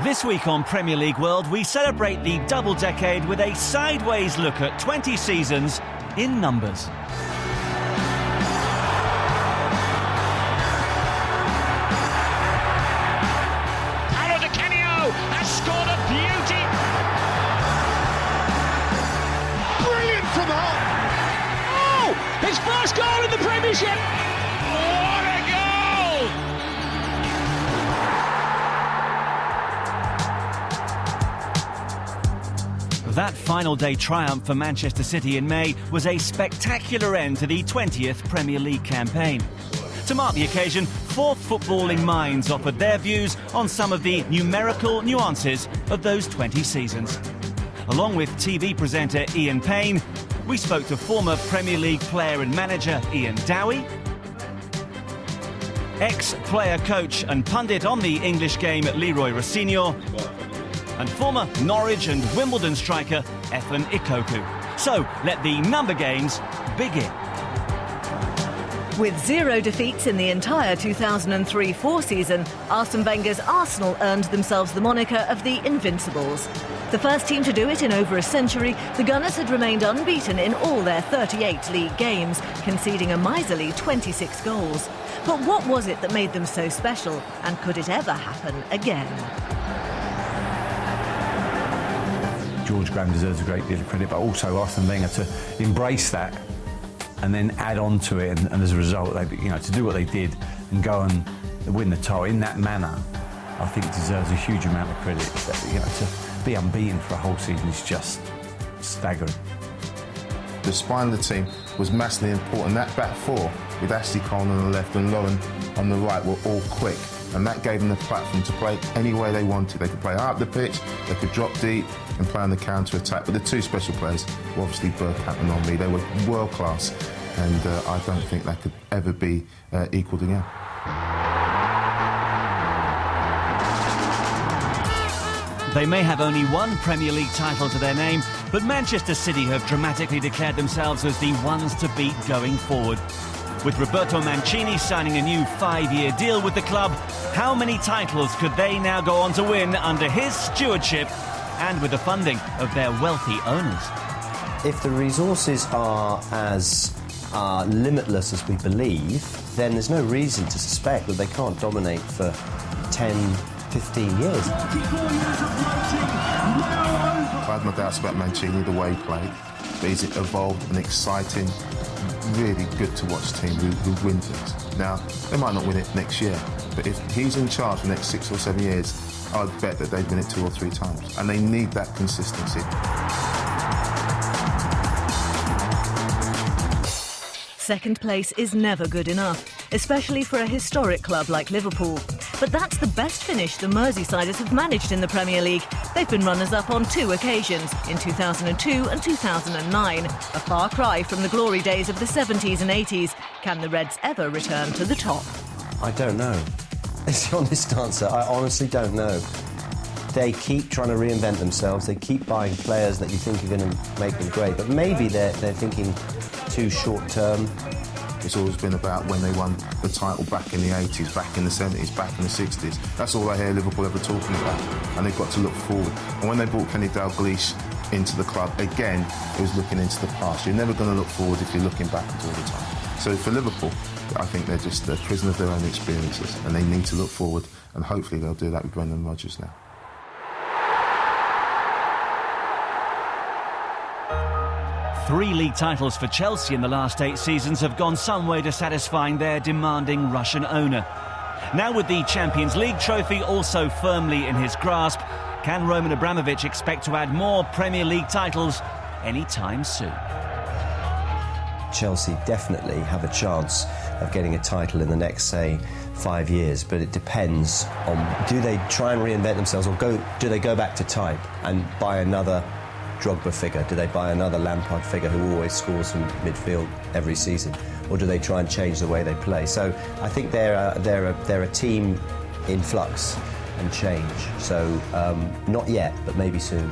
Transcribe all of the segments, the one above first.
This week on Premier League World, we celebrate the double decade with a sideways look at 20 seasons in numbers. Has scored a beauty. Brilliant from Hull. Oh, his first goal in the Premiership. What a goal! That final day triumph for Manchester City in May was a spectacular end to the 20th Premier League campaign. To mark the occasion, four footballing minds offered their views on some of the numerical nuances of those 20 seasons. Along with TV presenter Ian Payne, we spoke to former Premier League player and manager Ian Dowie, ex-player, coach and pundit on the English game Leroy Rossignol, and former Norwich and Wimbledon striker Efan Ikoku. So let the number games begin. With 0 defeats in the entire 2003-04 season, Arsene Wenger's Arsenal earned themselves the moniker of the Invincibles. The first team to do it in over a century, the Gunners had remained unbeaten in all their 38 league games, conceding a miserly 26 goals. But what was it that made them so special, and could it ever happen again? George Graham deserves a great deal of credit, but also Arsene Wenger to embrace that and then add on to it, and as a result, they, to do what they did and go and win the title in that manner, I think deserves a huge amount of credit. To be unbeaten for a whole season is just staggering. The spine of the team was massively important. That back four, with Ashley Cole on the left and Lauren on the right, were all quick, and that gave them the platform to play any way they wanted. They could play high up the pitch, they could drop deep and play on the counter-attack. But the two special players were obviously Bergkamp and Henry. They were world-class, and I don't think that could ever be equalled again. They may have only one Premier League title to their name, but Manchester City have dramatically declared themselves as the ones to beat going forward. With Roberto Mancini signing a new 5-year deal with the club, how many titles could they now go on to win under his stewardship and with the funding of their wealthy owners? If the resources are as limitless as we believe, then there's no reason to suspect that they can't dominate for 10, 15 years. I had my doubts about Mancini, the way he played, but he's evolved an exciting, really good to watch team who win things. Now, they might not win it next year, but if he's in charge for the next 6 or 7 years, I'd bet that they'd win it 2 or 3 times. And they need that consistency. Second place is never good enough, especially for a historic club like Liverpool. But that's the best finish the Merseysiders have managed in the Premier League. They've been runners-up on 2 occasions, in 2002 and 2009. A far cry from the glory days of the 70s and 80s. Can the Reds ever return to the top? I don't know. It's the honest answer. I honestly don't know. They keep trying to reinvent themselves. They keep buying players that you think are going to make them great. But maybe they're thinking too short-term. It's always been about when they won the title back in the 80s, back in the 70s, back in the 60s. That's all I hear Liverpool ever talking about. And they've got to look forward. And when they brought Kenny Dalglish into the club, again, it was looking into the past. You're never going to look forward if you're looking backwards all the time. So for Liverpool, I think they're just a prisoner of their own experiences, and they need to look forward, and hopefully they'll do that with Brendan Rodgers now. Three league titles for Chelsea in the last 8 seasons have gone some way to satisfying their demanding Russian owner. Now with the Champions League trophy also firmly in his grasp, can Roman Abramovich expect to add more Premier League titles anytime soon? Chelsea definitely have a chance of getting a title in the next, say, 5 years, but it depends on, do they try and reinvent themselves, or do they go back to type and buy another Drogba figure? Do they buy another Lampard figure who always scores from midfield every season? Or do they try and change the way they play? So I think they're a team in flux and change. So not yet, but maybe soon.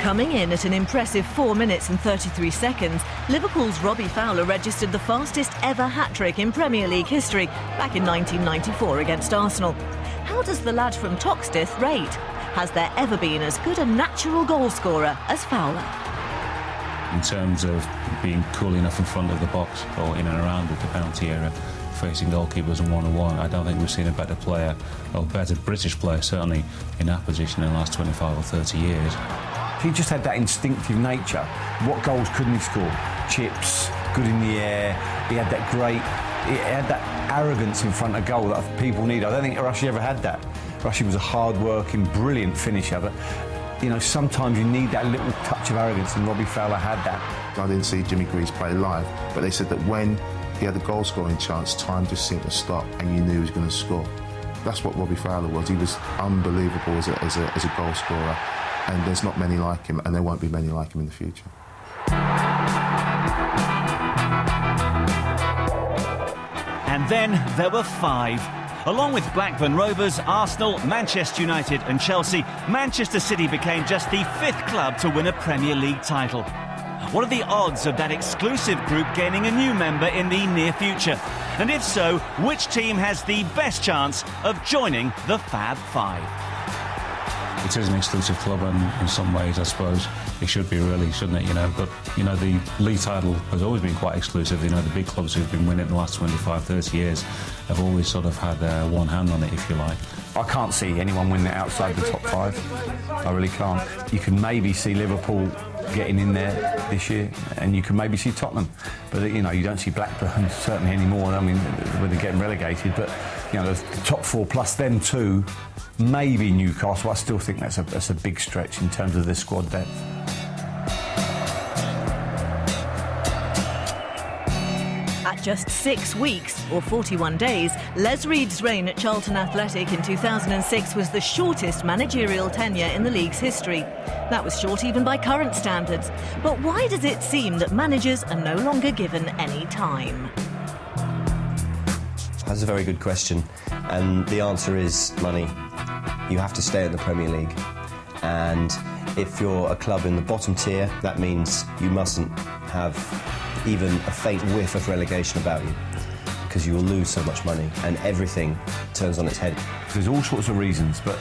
Coming in at an impressive 4 minutes and 33 seconds, Liverpool's Robbie Fowler registered the fastest ever hat-trick in Premier League history back in 1994 against Arsenal. How does the lad from Toxteth rate? Has there ever been as good a natural goal scorer as Fowler? In terms of being cool enough in front of the box or in and around the penalty area, facing goalkeepers and one-on-one, I don't think we've seen a better player, or better British player certainly, in that position in the last 25 or 30 years. He just had that instinctive nature. What goals couldn't he score? Chips, good in the air. He had that arrogance in front of goal that people need. I don't think Rushy ever had that. Rushy was a hard-working, brilliant finisher, but you know, sometimes you need that little touch of arrogance, and Robbie Fowler had that. I didn't see Jimmy Greaves play live, but they said that when he had a goal-scoring chance, time just seemed to stop, and you knew he was going to score. That's what Robbie Fowler was. He was unbelievable as a goal scorer, and there's not many like him, and there won't be many like him in the future. And then there were 5. Along with Blackburn Rovers, Arsenal, Manchester United and Chelsea, Manchester City became just the 5th club to win a Premier League title. What are the odds of that exclusive group gaining a new member in the near future? And if so, which team has the best chance of joining the Fab Five? It is an exclusive club, and in some ways, I suppose, it should be really, shouldn't it? You know, but you know, the league title has always been quite exclusive. You know, the big clubs who've been winning the last 25, 30 years have always sort of had one hand on it, if you like. I can't see anyone winning it outside the top 5. I really can't. You can maybe see Liverpool getting in there this year, and you can maybe see Tottenham, but you know, you don't see Blackburn certainly anymore. I mean, when they're getting relegated, but you know, the top 4 plus them 2, maybe Newcastle. I still think that's a big stretch in terms of their squad depth. At just 6 weeks, or 41 days, Les Reed's reign at Charlton Athletic in 2006 was the shortest managerial tenure in the league's history. That was short even by current standards. But why does it seem that managers are no longer given any time? That's a very good question, and the answer is money. You have to stay in the Premier League, and if you're a club in the bottom tier, that means you mustn't have even a faint whiff of relegation about you, because you will lose so much money and everything turns on its head. There's all sorts of reasons, but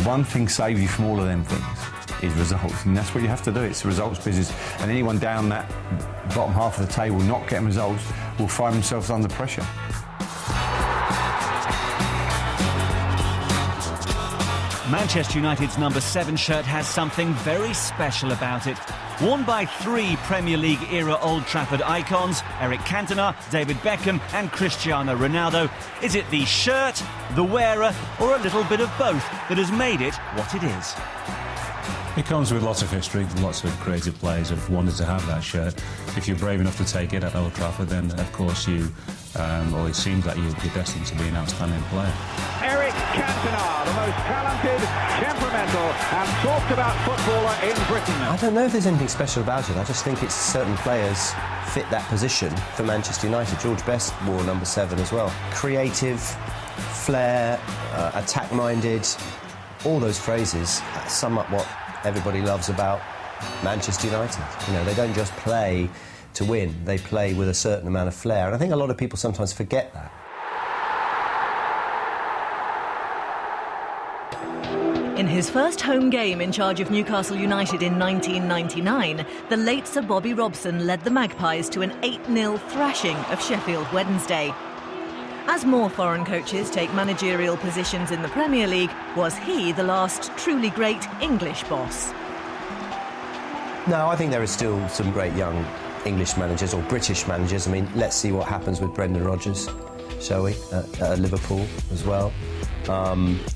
one thing saves you from all of them things is results, and that's what you have to do. It's a results business, and anyone down that bottom half of the table not getting results will find themselves under pressure. Manchester United's number 7 shirt has something very special about it. Worn by 3 Premier League-era Old Trafford icons, Eric Cantona, David Beckham and Cristiano Ronaldo, is it the shirt, the wearer, or a little bit of both that has made it what it is? It comes with lots of history. Lots of creative players have wanted to have that shirt. If you're brave enough to take it at Old Trafford, then of course or it seems like you're destined to be an outstanding player. Eric Cantona, the most talented, temperamental and talked about footballer in Britain. I don't know if there's anything special about it. I just think it's certain players fit that position for Manchester United. George Best wore number 7 as well. Creative, flair, attack-minded, all those phrases sum up what everybody loves about Manchester United. You know, they don't just play to win, they play with a certain amount of flair, and I think a lot of people sometimes forget that. In his first home game in charge of Newcastle United in 1999, the late Sir Bobby Robson led the Magpies to an 8-0 thrashing of Sheffield Wednesday. As more foreign coaches take managerial positions in the Premier League, was he the last truly great English boss? No, I think there are still some great young English managers or British managers. I mean, let's see what happens with Brendan Rodgers, shall we, at Liverpool as well.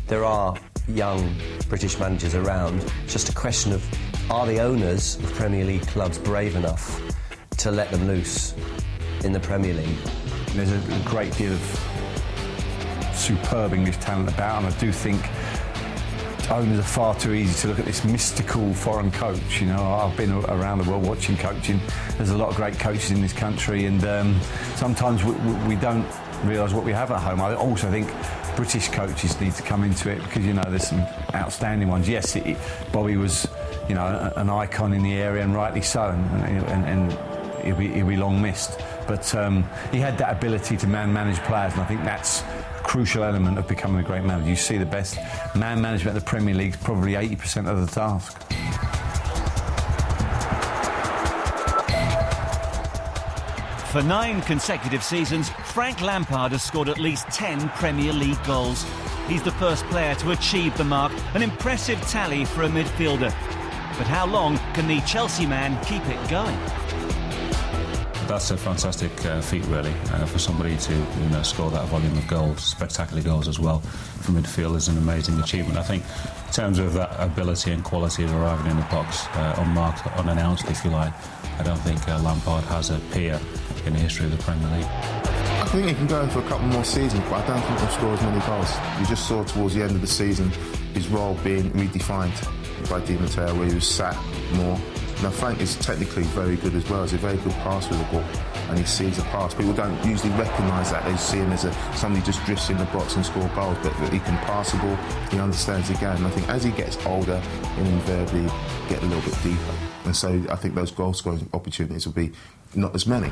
There are young British managers around. It's just a question of, are the owners of Premier League clubs brave enough to let them loose in the Premier League? There's a great deal of superb English talent about, and I do think owners are far too easy to look at this mystical foreign coach. You know, I've been around the world watching coaching. There's a lot of great coaches in this country, and sometimes we don't realise what we have at home. I also think British coaches need to come into it, because, you know, there's some outstanding ones. Yes, Bobby was you know, an icon in the area, and rightly so, and he'll be long missed. But he had that ability to manage players, and I think that's a crucial element of becoming a great manager. You see the best man management of the Premier League is probably 80% of the task. For 9 consecutive seasons, Frank Lampard has scored at least 10 Premier League goals. He's the first player to achieve the mark, an impressive tally for a midfielder. But how long can the Chelsea man keep it going? That's a fantastic feat, really, for somebody to score that volume of goals, spectacular goals as well. For midfield is an amazing achievement. I think in terms of that ability and quality of arriving in the box, unmarked, unannounced, if you like, I don't think Lampard has a peer in the history of the Premier League. I think he can go for a couple more seasons, but I don't think he'll score as many goals. You just saw towards the end of the season his role being redefined by Di Matteo, where he was sat more. Now Frank is technically very good as well. He's a very good passer with the ball, and he sees a pass. People don't usually recognise that. They see him as somebody who just drifts in the box and score goals, but he can pass the ball, he understands the game. I think as he gets older, he'll invariably get a little bit deeper. And so I think those goal scoring opportunities will be not as many.